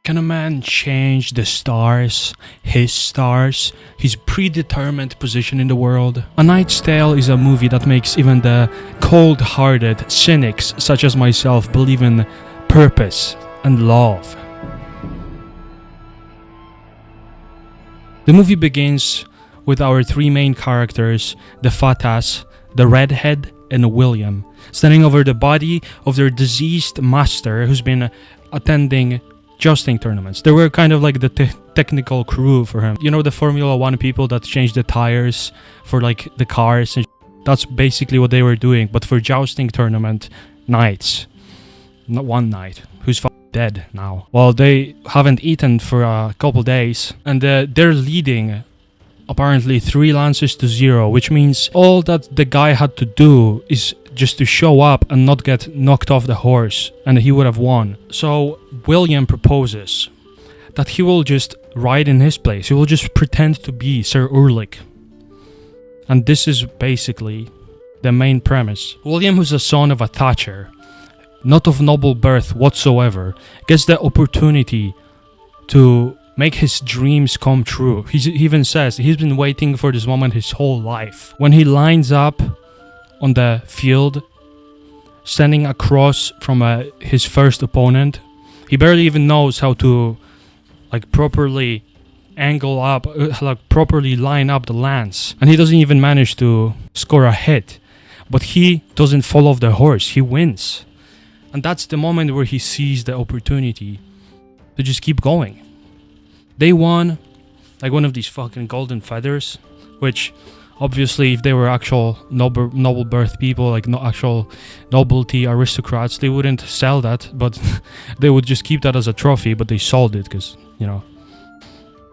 Can a man change the stars, his predetermined position in the world? A Knight's Tale is a movie that makes even the cold-hearted cynics such as myself believe in purpose and love. The movie begins with our three main characters, the Fattas, the redhead, and William, standing over the body of their deceased master who's been attending jousting tournaments. They were kind of like the technical crew for him. You know, the Formula 1 people that change the tires for like the cars, and that's basically what they were doing, but for jousting tournament knights. Not one knight who's dead now. Well, they haven't eaten for a couple days, and they're leading apparently 3 lances to 0, which means all that the guy had to do is just to show up and not get knocked off the horse, and he would have won. So William proposes that he will just ride in his place. He will just pretend to be Sir Ulrich. And this is basically the main premise. William, who's a son of a thatcher, not of noble birth whatsoever, gets the opportunity to make his dreams come true. He even says he's been waiting for this moment his whole life. When he lines up on the field, standing across from his first opponent, he barely even knows how to like properly angle up, like properly line up the lance, and he doesn't even manage to score a hit. But he doesn't fall off the horse, he wins. And that's the moment where he sees the opportunity to just keep going. They won like one of these fucking golden feathers, which obviously if they were actual noble birth people, like no actual nobility aristocrats, they wouldn't sell that, but they would just keep that as a trophy. But they sold it because, you know,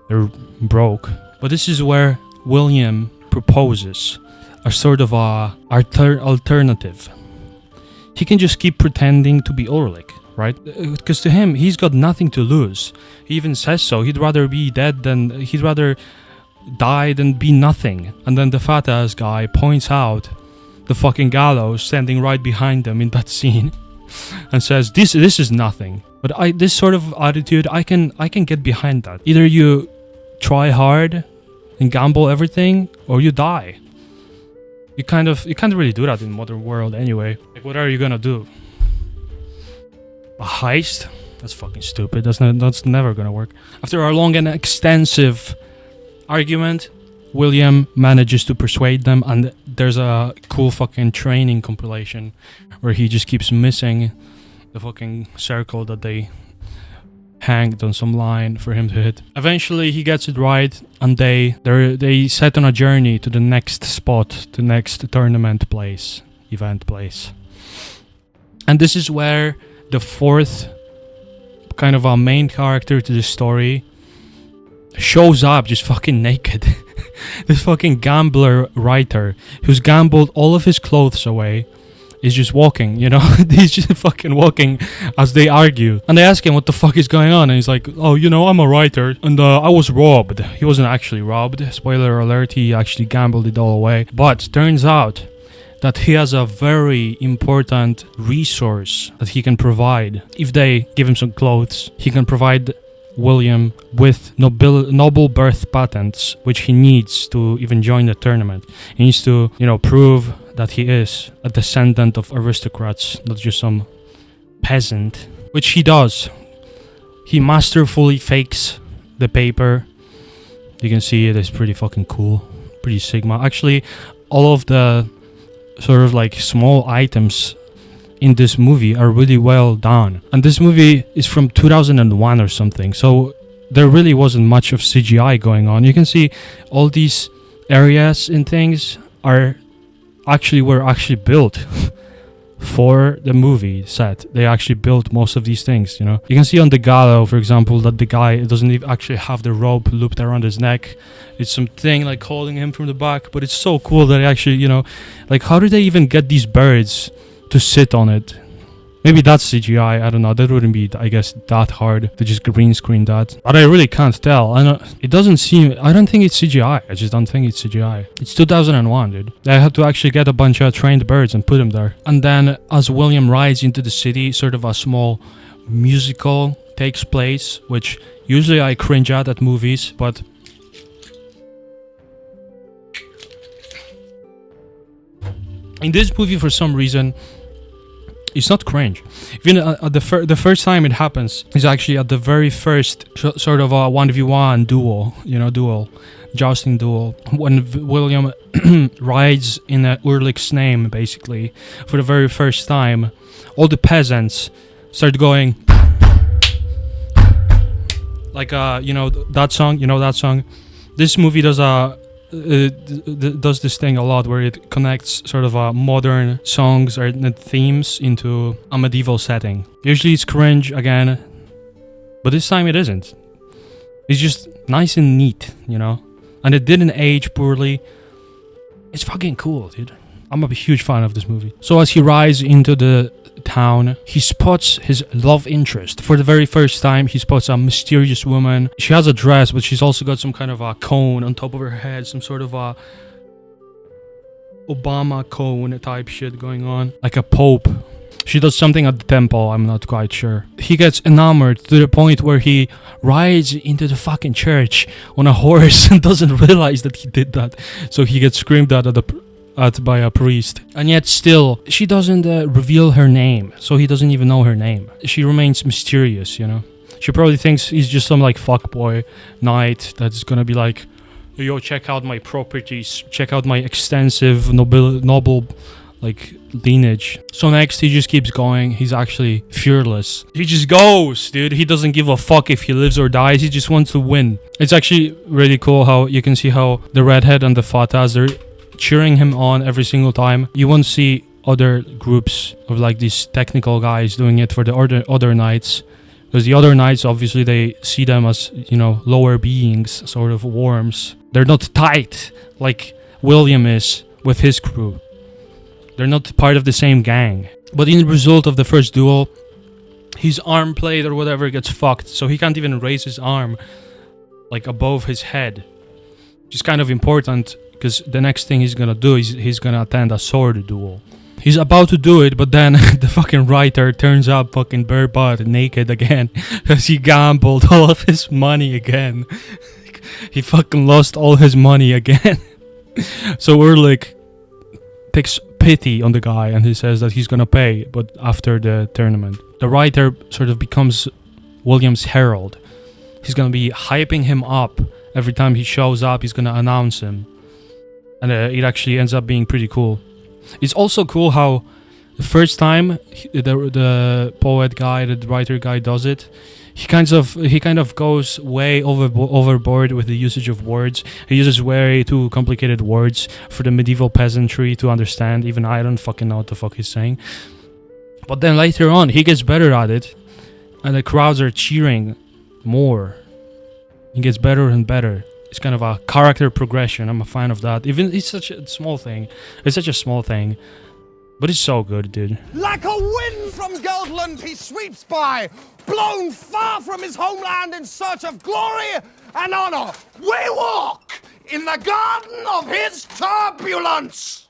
they're broke. But this is where William proposes a sort of a alternative. He can just keep pretending to be Ulrich, right? Because to him, he's got nothing to lose. He even says so. He'd rather be dead than... He'd rather die than be nothing. And then the fat-ass guy points out the fucking gallows standing right behind them in that scene and says, this is nothing. But this sort of attitude, I can get behind that. Either you try hard and gamble everything, or you die. You can't really do that in modern world anyway. Like, what are you gonna do? A heist? That's fucking stupid. That's never gonna work. After our long and extensive argument, William manages to persuade them, and there's a cool fucking training compilation where he just keeps missing the fucking circle that they hanged on some line for him to hit. Eventually he gets it right, and they set on a journey to the next spot, the next tournament place, event place. And this is where the fourth kind of our main character to the story shows up just fucking naked. This fucking gambler writer who's gambled all of his clothes away is just walking, you know? He's just fucking walking as they argue. And they ask him what the fuck is going on, and he's like, oh, you know, I'm a writer, and I was robbed. He wasn't actually robbed. Spoiler alert, he actually gambled it all away. But turns out that he has a very important resource that he can provide. If they give him some clothes, he can provide William with noble birth patents, which he needs to even join the tournament. He needs to, you know, prove that he is a descendant of aristocrats, not just some peasant, which he does. He masterfully fakes the paper. You can see it is pretty fucking cool, pretty Sigma. Actually, all of the sort of like small items in this movie are really well done. And this movie is from 2001 or something, so there really wasn't much of CGI going on. You can see all these areas and things were actually built for the movie set. They actually built most of these things, you know. You can see on the gallows, for example, that the guy doesn't even actually have the rope looped around his neck. It's something like holding him from the back, but it's so cool that it actually, you know, like, how did they even get these birds to sit on it? Maybe that's CGI, I don't know. That wouldn't be, I guess, that hard to just green screen that. But I really can't tell. I don't think it's CGI. I just don't think it's CGI. It's 2001, dude. They had to actually get a bunch of trained birds and put them there. And then as William rides into the city, sort of a small musical takes place, which usually I cringe at movies, but in this movie, for some reason, it's not cringe. Even at the first time it happens is actually at the very first sort of a 1v1 duel, jousting duel, when William rides in Urlik's name, basically, for the very first time. All the peasants start going like that song. This movie does this thing a lot, where it connects sort of modern songs or themes into a medieval setting. Usually it's cringe again, but this time it isn't. It's just nice and neat, and it didn't age poorly. It's fucking cool, dude. I'm a huge fan of this movie. So as he rides into the town, he spots his love interest. For the very first time, he spots a mysterious woman. She has a dress, but she's also got some kind of a cone on top of her head, some sort of a Obama cone type shit going on, like a pope. She does something at the temple, I'm not quite sure. He gets enamored to the point where he rides into the fucking church on a horse and doesn't realize that he did that. So he gets screamed at by a priest. And yet still, she doesn't reveal her name, so he doesn't even know her name. She remains mysterious, She probably thinks he's just some like fuckboy knight that's gonna be like, yo, check out my properties, check out my extensive noble like lineage. So next he just keeps going. He's actually fearless. He just goes, dude. He doesn't give a fuck if he lives or dies. He just wants to win. It's actually really cool how you can see how the redhead and the Fatahs, they're cheering him on every single time. You won't see other groups of like these technical guys doing it for the other knights, because the other knights, obviously, they see them as, lower beings, sort of worms. They're not tight like William is with his crew. They're not part of the same gang. But in the result of the first duel, his arm plate or whatever gets fucked, so he can't even raise his arm like above his head, which is kind of important, because the next thing he's gonna do is he's gonna attend a sword duel. He's about to do it, but then the fucking writer turns up fucking bare butt naked again, because he gambled all of his money again. He fucking lost all his money again. So Urlik takes pity on the guy and he says that he's gonna pay, but after the tournament. The writer sort of becomes William's herald. He's gonna be hyping him up. Every time he shows up, he's gonna announce him. And it actually ends up being pretty cool. It's also cool how the first time the poet guy, the writer guy does it, he kind of goes way overboard with the usage of words. He uses way too complicated words for the medieval peasantry to understand. Even I don't fucking know what the fuck he's saying. But then later on, he gets better at it, and the crowds are cheering more. He gets better and better. It's kind of a character progression. I'm a fan of that. Even it's such a small thing. It's such a small thing, but it's so good, dude. Like a wind from Geldland, he sweeps by, blown far from his homeland in search of glory and honor. We walk in the garden of his turbulence.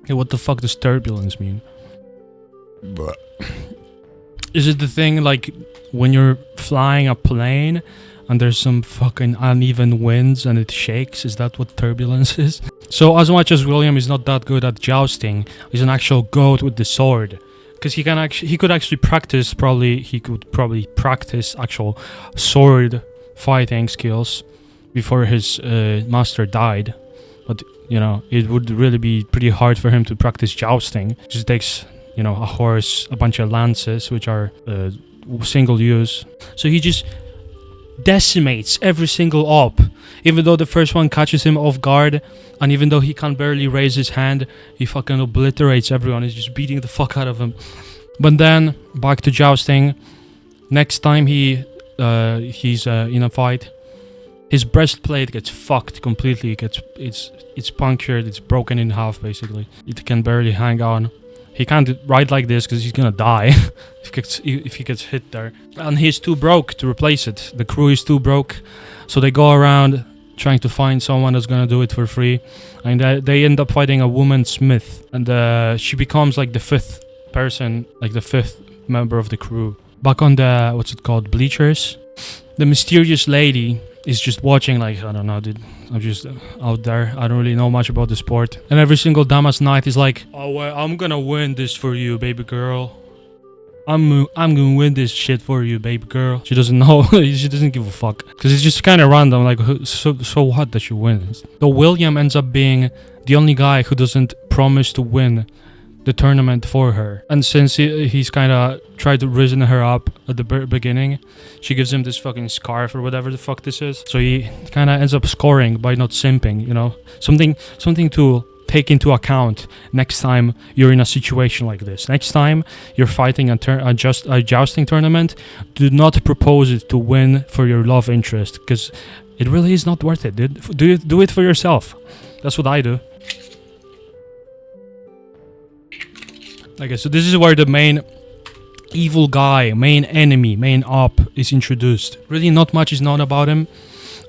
Hey, what the fuck does turbulence mean? Is it the thing like when you're flying a plane and there's some fucking uneven winds and it shakes? Is that what turbulence is? So as much as William is not that good at jousting, he's an actual goat with the sword. Because he could actually practice actual sword fighting skills before his master died. But, it would really be pretty hard for him to practice jousting. It just takes, a horse, a bunch of lances, which are single use. So he just decimates every single op. Even though the first one catches him off guard, and even though he can barely raise his hand, he fucking obliterates everyone. He's just beating the fuck out of him. But then, back to jousting. Next time he's in a fight, his breastplate gets fucked completely. It's punctured, it's broken in half basically. It can barely hang on. He can't ride like this because he's gonna die if he gets hit there. And he's too broke to replace it. The crew is too broke. So they go around trying to find someone that's gonna do it for free, and they end up fighting a woman smith, and she becomes like the fifth person, like the fifth member of the crew. Back on the, what's it called, bleachers, the mysterious lady is just watching, like, I don't know, dude, I'm just out there, I don't really know much about the sport, and every single Damas night is like, oh well, I'm gonna win this for you, baby girl. I'm gonna win this shit for you, baby girl. She doesn't know. She doesn't give a fuck, because it's just kind of random. Like, so what that she wins? So William ends up being the only guy who doesn't promise to win the tournament for her. And since he's kind of tried to risen her up at the beginning, she gives him this fucking scarf or whatever the fuck this is. So he kind of ends up scoring by not simping. You know, something to take into account next time you're in a situation like this. Next time you're fighting a jousting tournament, do not propose it to win for your love interest, because it really is not worth it, dude. Do it for yourself. That's what I do. Okay, so this is where the main evil guy, main enemy, main op is introduced. Really not much is known about him,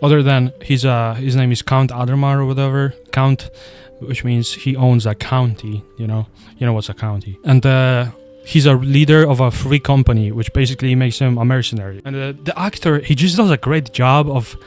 other than his name is Count Adamar or whatever. Count, which means he owns a county, you know what's a county. And he's a leader of a free company, which basically makes him a mercenary. And the actor, he just does a great job of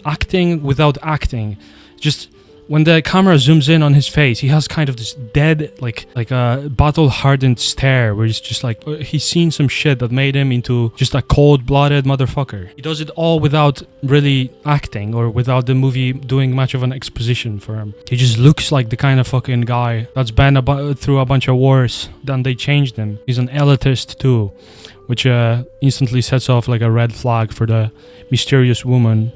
acting without acting. Just when the camera zooms in on his face, he has kind of this dead, like a battle-hardened stare, where he's just like, he's seen some shit that made him into just a cold-blooded motherfucker. He does it all without really acting, or without the movie doing much of an exposition for him. He just looks like the kind of fucking guy that's been through a bunch of wars. Then they changed him. He's an elitist too, which instantly sets off like a red flag for the mysterious woman,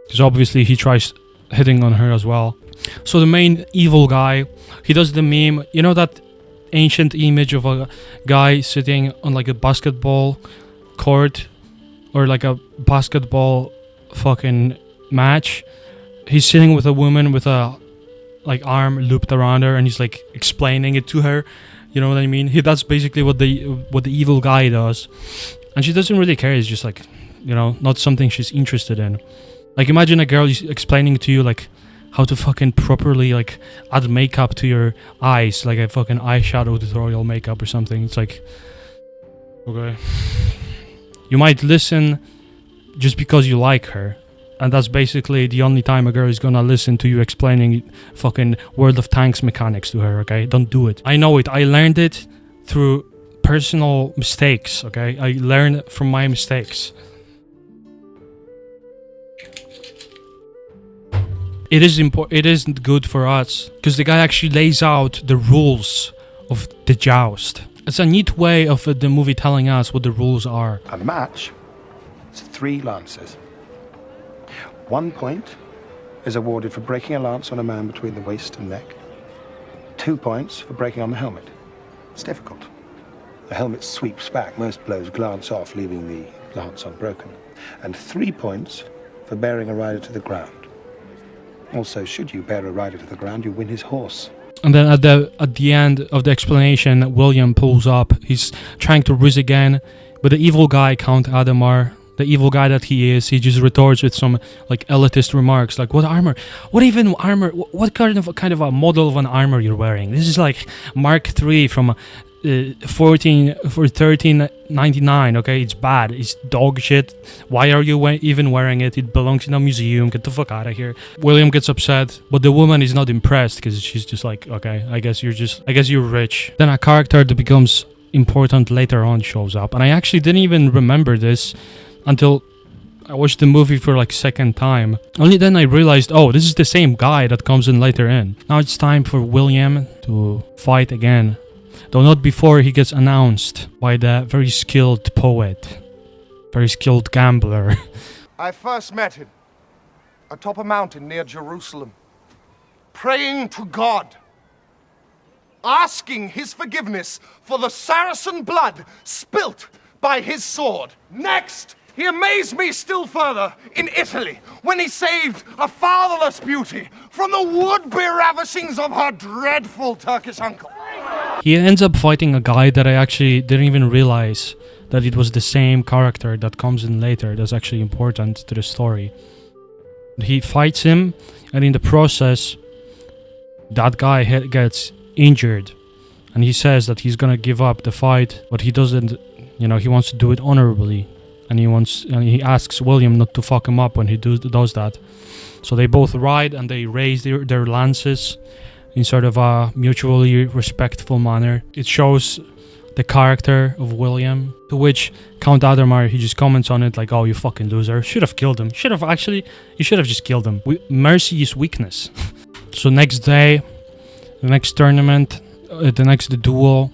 because obviously he tries hitting on her as well. So the main evil guy, he does the meme, you know that ancient image of a guy sitting on like a basketball court, or like a basketball fucking match. He's sitting with a woman with a like arm looped around her, and he's like explaining it to her, you know what I mean? That's basically what the evil guy does, and she doesn't really care. It's just like, you know, not something she's interested in. Like, imagine a girl explaining to you, like, how to fucking properly, like, add makeup to your eyes, like a fucking eyeshadow tutorial makeup or something. It's like, okay. You might listen just because you like her, and that's basically the only time a girl is gonna listen to you explaining fucking World of Tanks mechanics to her, okay? Don't do it. I know it. I learned it through personal mistakes, okay? I learned from my mistakes. It isn't good for us, because the guy actually lays out the rules of the joust. It's a neat way of the movie telling us what the rules are. A match is 3 lances. 1 point is awarded for breaking a lance on a man between the waist and neck. 2 points for breaking on the helmet. It's difficult. The helmet sweeps back. Most blows glance off, leaving the lance unbroken. And 3 points for bearing a rider to the ground. Also, should you bear a rider to the ground, you win his horse. And then at the end of the explanation, William pulls up. He's trying to riz again, but the evil guy, Count Adamar, the evil guy that he is, he just retorts with some like elitist remarks, like, "What armor? What even armor? What kind of a model of an armor you're wearing? This is like Mark III from 1399. Okay, it's bad. It's dog shit. Why are you even wearing it? It belongs in a museum. Get the fuck out of here." William gets upset, but the woman is not impressed, because she's just like, "Okay, I guess you're rich." Then a character that becomes important later on shows up, and I actually didn't even remember this until I watched the movie for like second time. Only then I realized, oh, this is the same guy that comes in later in. Now it's time for William to fight again. Though not before he gets announced by the very skilled poet, very skilled gambler. I first met him atop a mountain near Jerusalem, praying to God, asking his forgiveness for the Saracen blood spilt by his sword. Next, he amazed me still further in Italy, when he saved a fatherless beauty from the would-be ravishings of her dreadful Turkish uncle. He ends up fighting a guy that I actually didn't even realize that it was the same character that comes in later that's actually important to the story. He fights him, and in the process, that guy gets injured. And he says that he's gonna give up the fight, but he doesn't, he wants to do it honorably. And he asks William not to fuck him up when he does that. So they both ride and they raise their lances in sort of a mutually respectful manner. It shows the character of William, to which Count Adhemar, he just comments on it like, oh, you fucking loser. Should have killed him. You should have just killed him. Mercy is weakness. So next day, the next tournament, the next duel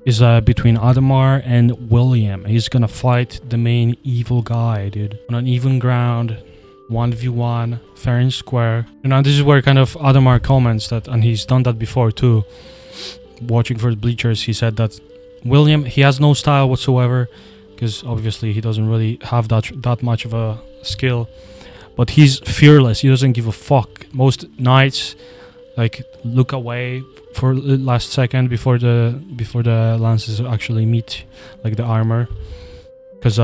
is between Adhemar and William. He's gonna fight the main evil guy, dude. On an even ground, 1v1, fair and square. This is where kind of Adhemar comments that, and he's done that before too. Watching for the bleachers, he said that William, he has no style whatsoever, because obviously he doesn't really have that much of a skill, but he's fearless. He doesn't give a fuck. Most knights like look away for the last second before the lances actually meet like the armor, because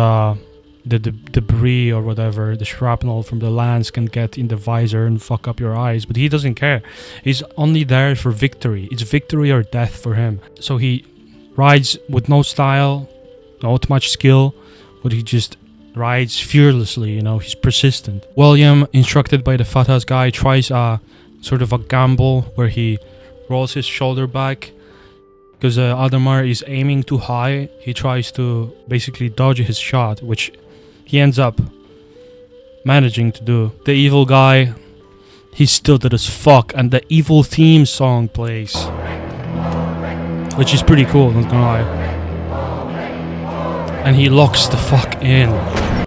the debris or whatever, the shrapnel from the lance can get in the visor and fuck up your eyes, but he doesn't care. He's only there for victory. It's victory or death for him. So he rides with no style, not much skill, but he just rides fearlessly, he's persistent. William, instructed by the Fatah's guy, tries a sort of a gamble where he rolls his shoulder back because Adhemar is aiming too high. He tries to basically dodge his shot, which he ends up managing to do. The evil guy, he's tilted as fuck, and the evil theme song plays, which is pretty cool, not gonna lie. And he locks the fuck in.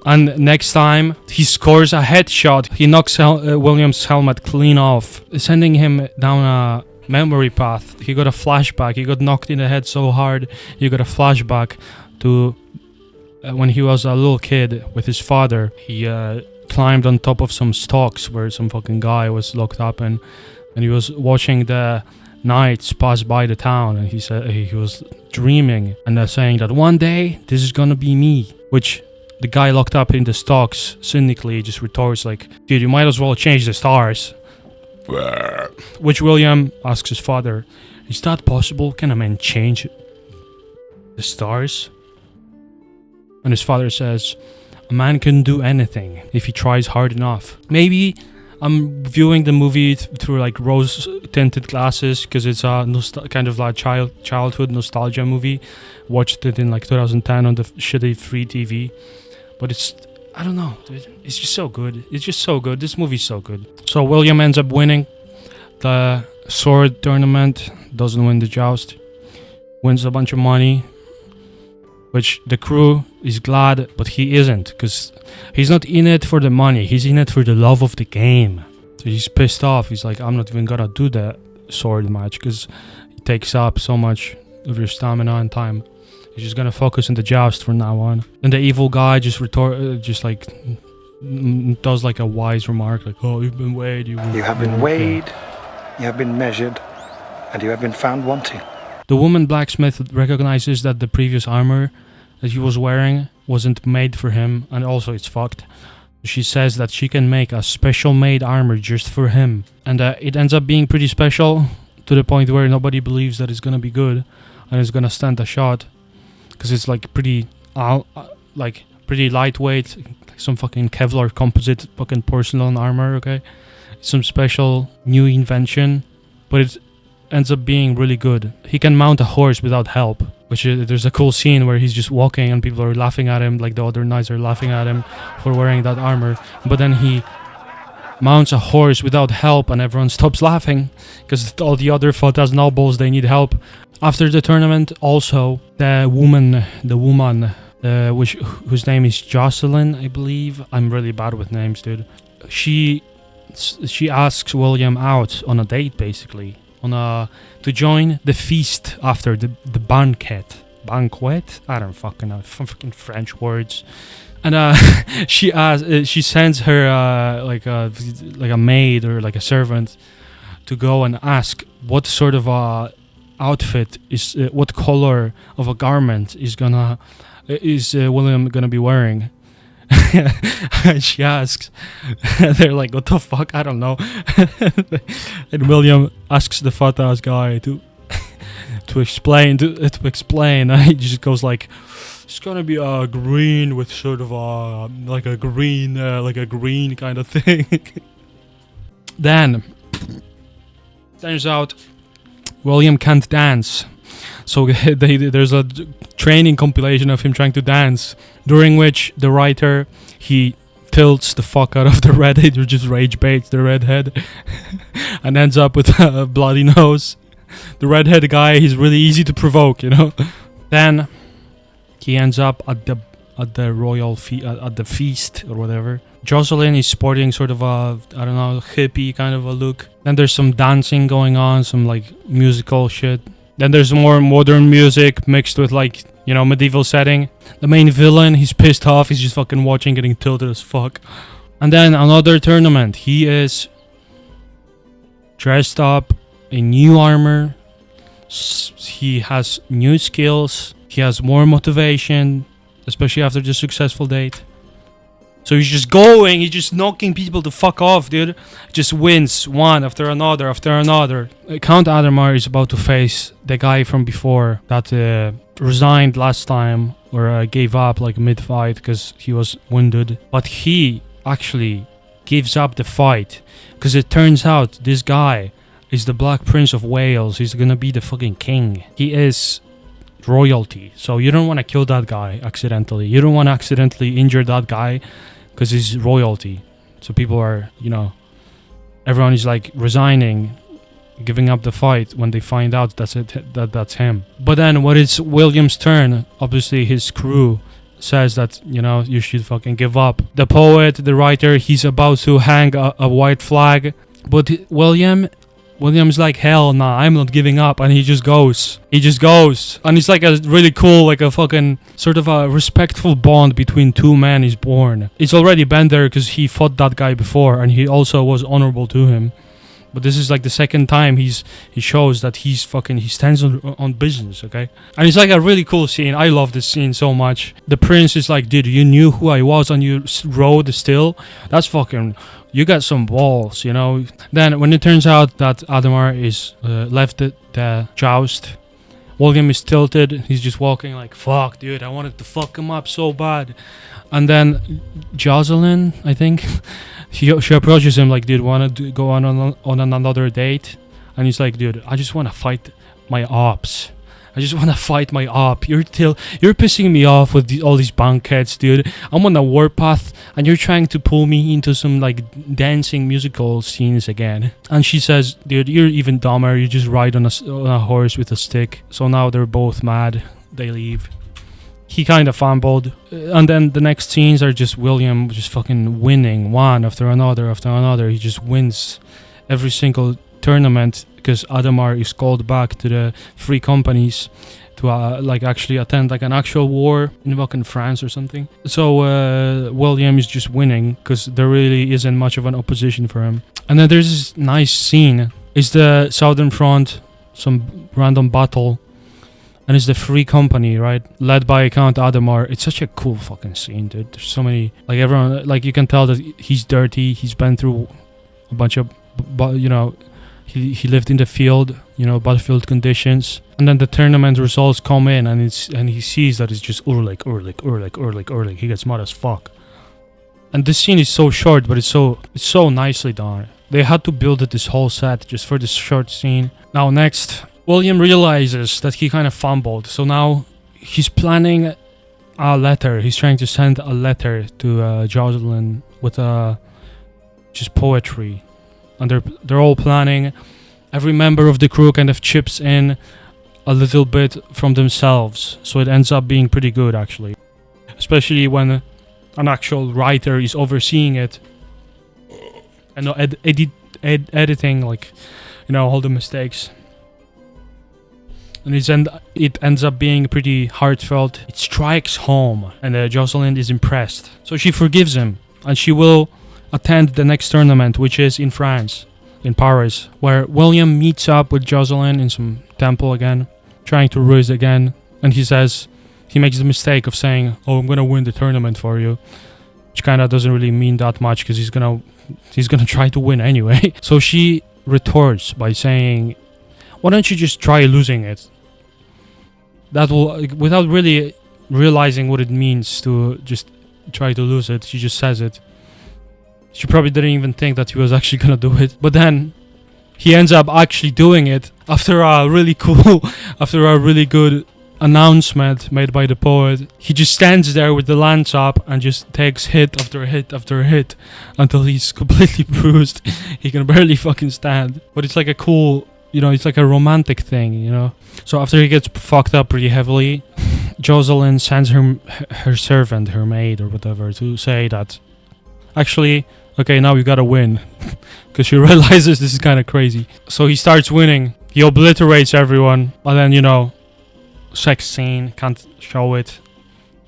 And next time, he scores a headshot. He knocks William's helmet clean off, sending him down a memory path. He got a flashback. He got knocked in the head so hard, he got a flashback to when he was a little kid with his father. He climbed on top of some stalks where some fucking guy was locked up in, and he was watching the knights pass by the town, and he said he was dreaming and saying that one day this is gonna be me, which the guy locked up in the stalks cynically just retorts like, dude, you might as well change the stars. Which William asks his father, is that possible? Can a man change the stars? And his father says, a man can do anything if he tries hard enough. Maybe I'm viewing the movie through like rose-tinted glasses because it's a kind of like childhood nostalgia movie. Watched it in like 2010 on the shitty free TV. But I don't know, dude. It's just so good. It's just so good. This movie's so good. So William ends up winning the sword tournament, doesn't win the joust, wins a bunch of money, which the crew is glad, but he isn't, because he's not in it for the money. He's in it for the love of the game. So he's pissed off. He's like, I'm not even gonna do the sword match because it takes up so much of your stamina and time. He's just gonna focus on the joust from now on. And the evil guy just does like a wise remark, like, "Oh, you've been weighed. You have been weighed, you have been measured, and you have been found wanting." The woman blacksmith recognizes that the previous armor that he was wearing wasn't made for him, and also it's fucked. She says that she can make a special made armor just for him, and it ends up being pretty special to the point where nobody believes that it's gonna be good and it's gonna stand a shot, because it's like pretty lightweight, like some fucking Kevlar composite fucking porcelain armor. Okay, some special new invention, but it ends up being really good. He can mount a horse without help, which there's a cool scene where he's just walking and people are laughing at him, like the other knights are laughing at him for wearing that armor, but then he mounts a horse without help and everyone stops laughing because all the other Fatah's nobles, they need help. After the tournament, also the woman whose name is Jocelyn, I believe. I'm really bad with names, dude. She asks William out on a date, basically, to join the feast after the banquet. I don't fucking know, fucking French words. And she sends her like a maid or like a servant to go and ask what sort of outfit is, what color of a garment is William gonna be wearing. And she asks, they're like, what the fuck? I don't know. And William asks the fat ass guy to explain. And he just goes like, it's gonna be green with sort of like a green kind of thing. Then turns out William can't dance, so there's a training compilation of him trying to dance, during which the writer, he tilts the fuck out of the redhead, or just rage baits the redhead, and ends up with a bloody nose. The redhead guy, he's really easy to provoke, you know. Then he ends up at the royal at the feast or whatever. Jocelyn is sporting sort of a, I don't know, hippie kind of a look. Then there's some dancing going on, some like musical shit. Then there's more modern music mixed with like, you know, medieval setting. The main villain, he's pissed off, he's just fucking watching, getting tilted as fuck. And then another tournament, he is dressed up in new armor. He has new skills. He has more motivation, especially after the successful date. So he's just going, he's just knocking people the fuck off, dude. Just wins one after another after another. Count Adhemar is about to face the guy from before that resigned last time, or gave up like mid-fight because he was wounded. But he actually gives up the fight because it turns out this guy is the Black Prince of Wales. He's gonna be the fucking king. He is royalty. So you don't want to kill that guy accidentally. You don't want to accidentally injure that guy because he's royalty. So people are, you know, everyone is like resigning, giving up the fight when they find out that's him. But then when it's William's turn, obviously his crew says that, you know, you should fucking give up. The poet, the writer, he's about to hang a white flag, but William's like, hell nah, I'm not giving up, and he just goes. And it's like a really cool, like a fucking sort of a respectful bond between two men is born. It's already been there because he fought that guy before, and he also was honorable to him. But this is like the second time he shows that he stands on business, okay? And it's like a really cool scene. I love this scene so much. The prince is like, dude, you knew who I was and you rode still? That's fucking, you got some balls, you know? Then when it turns out that Adhemar is left the joust, William is tilted. He's just walking like, fuck, dude, I wanted to fuck him up so bad. And then Jocelyn, I think, she approaches him like, dude, want to go on another date? And he's like, dude, I just want to fight my ops. You're pissing me off with all these banquets, dude. I'm on a warpath, and you're trying to pull me into some like dancing musical scenes again. And she says, dude, you're even dumber. You just ride on a horse with a stick. So now they're both mad. They leave. He kind of fumbled, and then the next scenes are just William just fucking winning one after another after another. He just wins every single tournament because Adhemar is called back to the free companies to like actually attend like an actual war in fucking France or something. So William is just winning because there really isn't much of an opposition for him. And then there's this nice scene. It's the Southern Front, some random battle. And it's the Free Company, right? Led by Count Adhemar. It's such a cool fucking scene, dude. There's so many... Like, everyone... Like, you can tell that he's dirty. He's been through a bunch of... You know... He lived in the field, you know, battlefield conditions. And then the tournament results come in, and he sees that it's just Urlik. He gets mad as fuck. And this scene is so short, but it's so nicely done. They had to build this whole set just for this short scene. Now, next... William realizes that he kind of fumbled, so now he's planning a letter. He's trying to send a letter to Jocelyn with just poetry, and they're all planning. Every member of the crew kind of chips in a little bit from themselves, so it ends up being pretty good actually, especially when an actual writer is overseeing it and editing, like, you know, all the mistakes. And it ends up being pretty heartfelt. It strikes home, and Jocelyn is impressed. So she forgives him, and she will attend the next tournament, which is in France, in Paris, where William meets up with Jocelyn in some temple again, trying to ruse again. And he makes the mistake of saying, oh, I'm gonna win the tournament for you. which kind of doesn't really mean that much because he's gonna try to win anyway. So she retorts by saying, why don't you just try losing it? That will, without really realizing what it means to just try to lose it, she just says it. She probably didn't even think that he was actually gonna do it, but then he ends up actually doing it after a really good announcement made by the poet. He just stands there with the lance up and just takes hit after hit after hit until he's completely bruised. He can barely fucking stand. But it's like a cool, it's like a romantic thing, So after he gets fucked up pretty heavily, Jocelyn sends her servant, her maid or whatever, to say that actually, okay, now we gotta win. Because she realizes this is kind of crazy. So he starts winning. He obliterates everyone. And then, sex scene. Can't show it.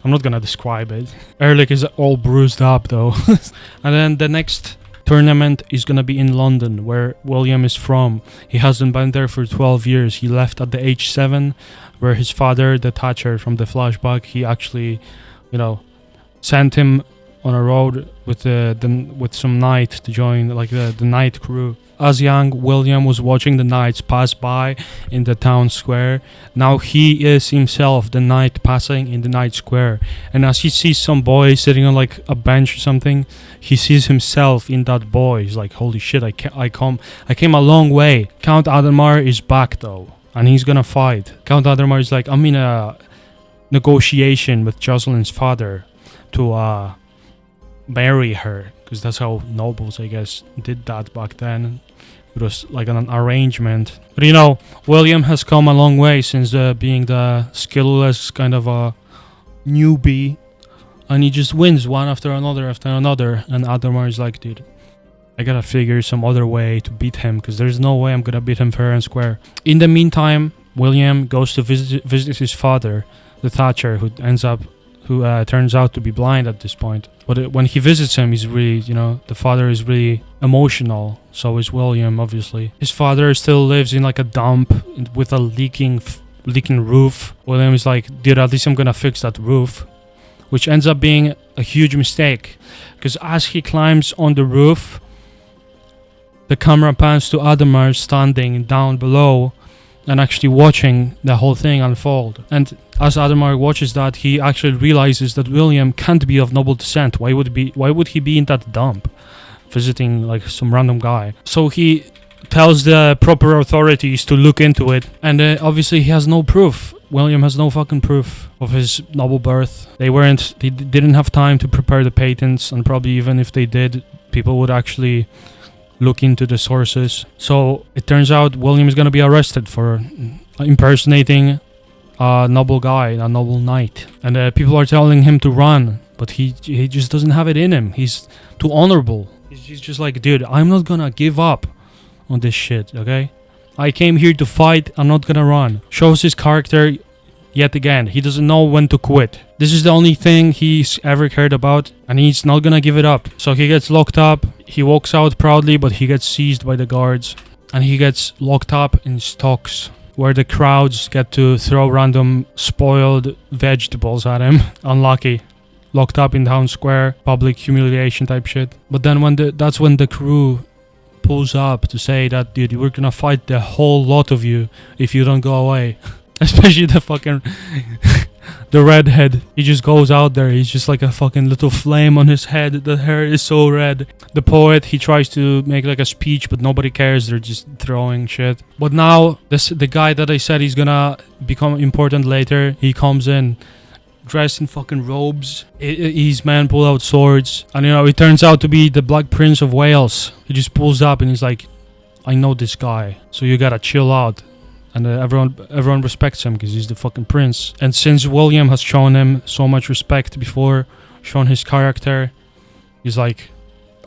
I'm not gonna describe it. Ehrlich is all bruised up though. And then the next tournament is gonna be in London, where William is from. He hasn't been there for 12 years. He left at the age 7, where his father, the Thatcher from the flashback, he actually, sent him on a road with some knight to join the night crew. As young, William was watching the knights pass by in the town square. Now he is himself the knight passing in the night square. And as he sees some boy sitting on a bench or something, he sees himself in that boy. He's like, holy shit, I came a long way. Count Adhemar is back though, and he's gonna fight. Count Adhemar is like, I'm in a negotiation with Jocelyn's father to marry her, because that's how nobles, I guess, did that back then. It was like an arrangement. But William has come a long way since being the skillless kind of a newbie, and he just wins one after another. And Adhemar is like, dude, I gotta figure some other way to beat him, because there's no way I'm gonna beat him fair and square. In the meantime, William goes to visit his father, the Thatcher, who turns out to be blind at this point. But when he visits him, he's really, the father is really emotional. So is William, obviously. His father still lives in a dump with a leaking roof. William is like, dude, at least I'm gonna fix that roof. Which ends up being a huge mistake. Because as he climbs on the roof, the camera pans to Adhemar standing down below and actually watching the whole thing unfold. And as Adhemar watches that, he actually realizes that William can't be of noble descent. Why would he be in that dump visiting some random guy? So he tells the proper authorities to look into it, and obviously he has no proof. William has no fucking proof of his noble birth. They didn't have time to prepare the patents, and probably even if they did, people would actually look into the sources. So it turns out William is gonna be arrested for impersonating a noble guy, a noble knight. And people are telling him to run, but he just doesn't have it in him. He's too honorable. He's just like, dude, I'm not gonna give up on this shit, okay? I came here to fight, I'm not gonna run. Shows his character yet again. He doesn't know when to quit. This is the only thing he's ever cared about, and he's not gonna give it up. So he gets locked up. He walks out proudly, but he gets seized by the guards, and he gets locked up in stocks, where the crowds get to throw random spoiled vegetables at him. Unlucky. Locked up in town square, public humiliation type shit. But then that's when the crew pulls up to say that, dude, we're gonna fight the whole lot of you if you don't go away. Especially the fucking the redhead. He just goes out there. He's just like a fucking little flame on his head. The hair is so red. The poet, he tries to make a speech, but nobody cares. They're just throwing shit. But now the guy that I said he's gonna become important later, he comes in dressed in fucking robes. His men pull out swords, and it turns out to be the Black Prince of Wales. He just pulls up and he's like, I know this guy, so you gotta chill out. And everyone respects him because he's the fucking prince. And since William has shown him so much respect before, shown his character, he's like,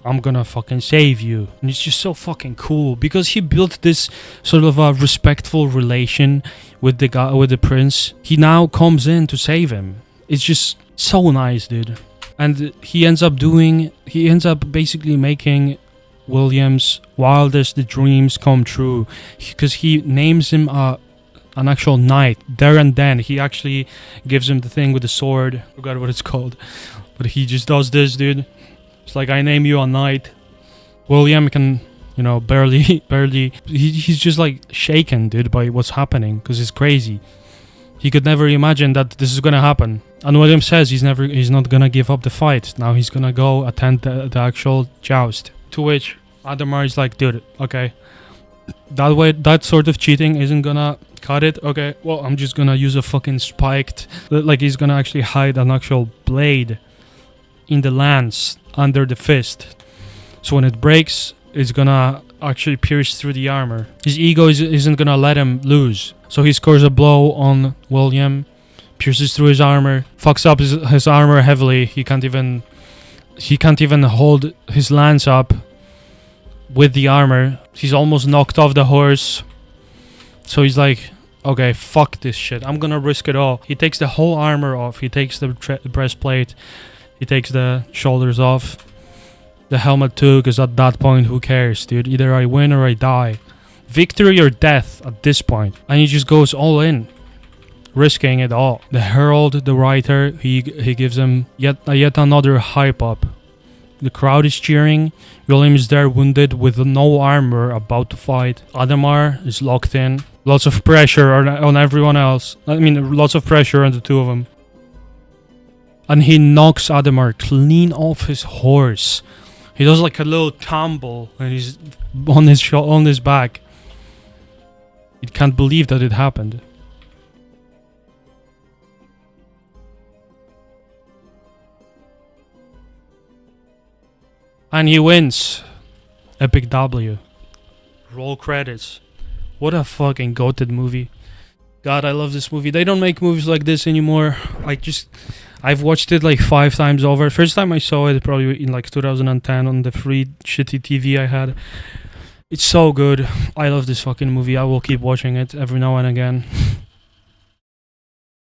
I'm gonna fucking save you. And it's just so fucking cool because he built this sort of a respectful relation with the guy, with the prince. He now comes in to save him. It's just so nice, dude. And he ends up basically making William's wildest dreams come true, because he names him an actual knight there and then. He actually gives him the thing with the sword, forgot what it's called, But he just does this, dude. It's like, I name you a knight. William can, barely. He's just like shaken, dude, by what's happening, because it's crazy. He could never imagine that this is gonna happen. And William says he's not gonna give up the fight. Now he's gonna go attend the actual joust. To which Adhemar is like, dude, okay, that sort of cheating isn't gonna cut it. Okay, well, I'm just gonna use a fucking spiked, like he's gonna actually hide an actual blade in the lance under the fist. So when it breaks, it's gonna actually pierce through the armor. His ego isn't gonna let him lose. So he scores a blow on William, pierces through his armor, fucks up his armor heavily. He can't even hold his lance up with the armor. He's almost knocked off the horse. So he's like, okay, fuck this shit. I'm gonna risk it all. He takes the whole armor off. He takes the breastplate. He takes the shoulders off. The helmet too, because at that point, who cares, dude? Either I win or I die. Victory or death at this point. And he just goes all in, risking it all. The herald, the writer, he gives him yet another hype up. The crowd is cheering. William is there wounded with no armor, about to fight. Adhemar is locked in. Lots of pressure on everyone else. I mean, lots of pressure on the two of them. And he knocks Adhemar clean off his horse. He does like a little tumble and he's on his back. He can't believe that it happened. And he wins. Epic W. Roll credits. What a fucking goated movie. God, I love this movie. They don't make movies like this anymore. I've watched it like 5 times over. First time I saw it probably in like 2010 on the free shitty TV I had. It's so good. I love this fucking movie. I will keep watching it every now and again.